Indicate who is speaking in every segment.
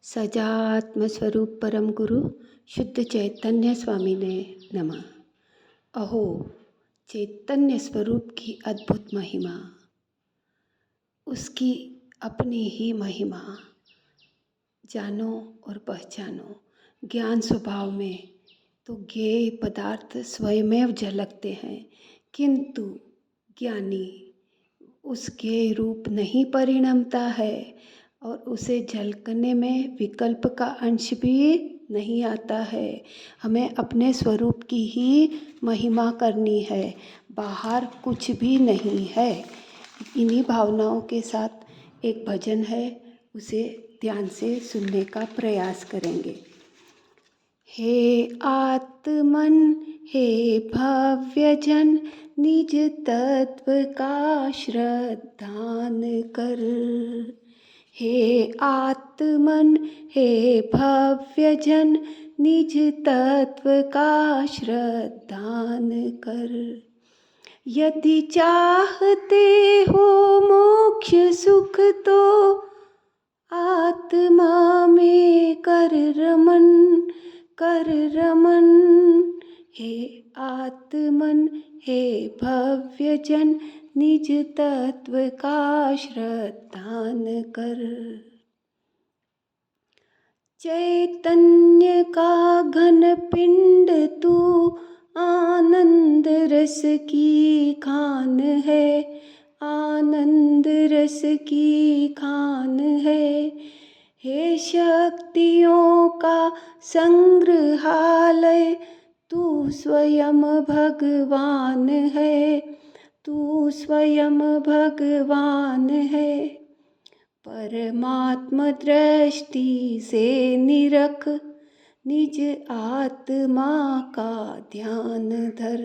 Speaker 1: सजात्म स्वरूप परम गुरु शुद्ध चैतन्य स्वामी ने नमः। अहो चैतन्य स्वरूप की अद्भुत महिमा, उसकी अपनी ही महिमा जानो और पहचानो। ज्ञान स्वभाव में तो ज्ञेय पदार्थ स्वयमेव झलकते हैं, किंतु ज्ञानी उस ज्ञेय रूप नहीं परिणमता है और उसे झलकने में विकल्प का अंश भी नहीं आता है। हमें अपने स्वरूप की ही महिमा करनी है, बाहर कुछ भी नहीं है। इन्हीं भावनाओं के साथ एक भजन है, उसे ध्यान से सुनने का प्रयास करेंगे। हे आत्मन हे भव्य जन, निज तत्व का श्रद्धान कर। हे आत्मन हे भव्य जन, निज तत्व का श्रद्धान कर। यदि चाहते हो मोक्ष सुख तो आत्मा में कर रमन, कर रमन। हे आत्मन हे भव्य जन, निज तत्व का श्रद्धान कर। चैतन्य का घन पिंड तू आनंद रस की खान है, आनंद रस की खान है। हे शक्तियों का संग्रहालय, तू स्वयं भगवान है, तू स्वयं भगवान है। परमात्म दृष्टि से निरख, निज आत्मा का ध्यान धर।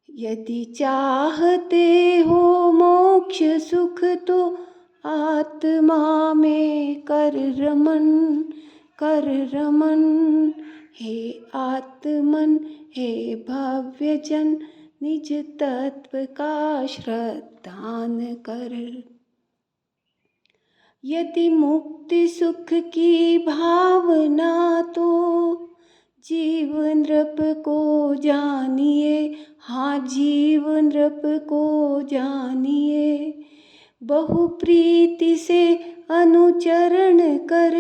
Speaker 1: यदि चाहते हो मोक्ष सुख तो आत्मा में कर रमन, कर रमन। हे आत्मन हे भव्य जन, निज तत्व का श्रद्धान कर। यदि मुक्ति सुख की भावना तो जीव नृप को जानिए, हाँ जीव नृप को जानिए। बहु प्रीति से अनुचरण कर,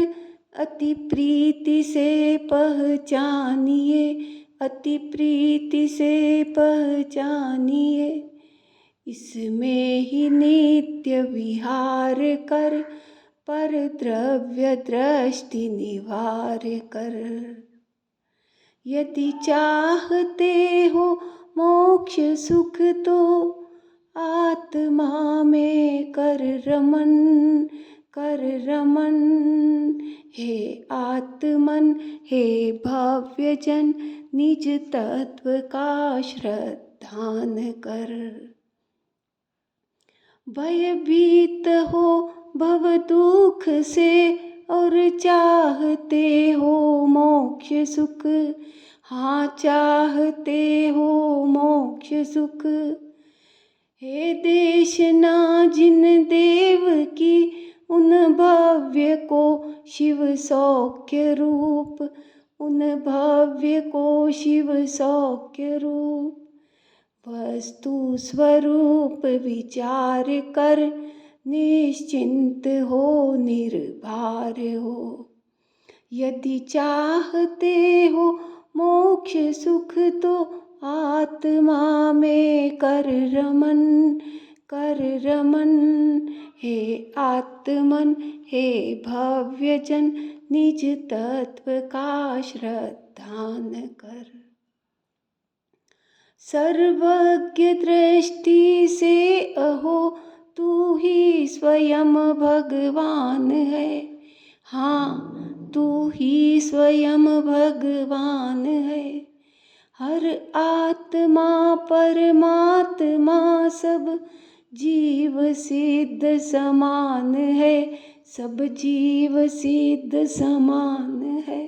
Speaker 1: अति प्रीति से पहचानिए, अति प्रीति से पहचानिए। इसमें ही नित्य विहार कर, पर द्रव्य दृष्टि निवार कर। यदि चाहते हो मोक्ष सुख तो आत्मा में कर रमन, कर रमन। हे आत्मन हे भव्य जन, निज तत्व का श्रद्धान कर। भयभीत हो भव दुख से और चाहते हो मोक्ष सुख, हाँ चाहते हो मोक्ष सुख। हे देखना जिन देव की उन भव्य को शिव सौख्य रूप, उन भव्य को शिव सौख्य रूप। वस्तु स्वरूप विचार कर, निश्चिंत हो निर्भर हो। यदि चाहते हो मोक्ष सुख तो आत्मा में कर रमन, कर रमन। हे आत्मन हे भव्य जन, निज तत्व का श्रद्धान कर। सर्वज्ञ दृष्टि से अहो तू ही स्वयं भगवान है, हाँ तू ही स्वयं भगवान है। हर आत्मा परमात्मा सब जीव सिद्ध समान है, सब जीव सिद्ध समान है।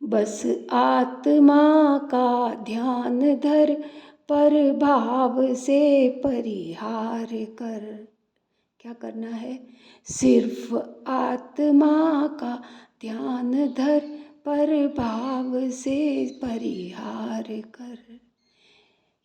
Speaker 1: बस आत्मा का ध्यान धर, पर भाव से परिहार कर। क्या करना है? सिर्फ आत्मा का ध्यान धर, पर भाव से परिहार कर।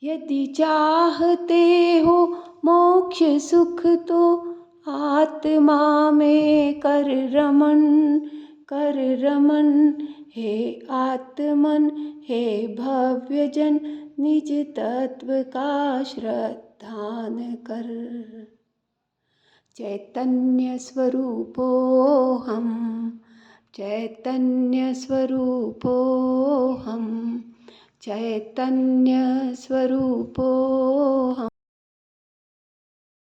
Speaker 1: यदि चाहते हो मोक्ष सुख तो आत्मा में कर रमन, कर रमन। हे आत्मन, हे भव्यजन, निज तत्व का श्रद्धान कर। चैतन्य स्वरूपोऽहम्, चैतन्य स्वरूपोऽहम्, चैतन्य स्वरूपोऽहम्।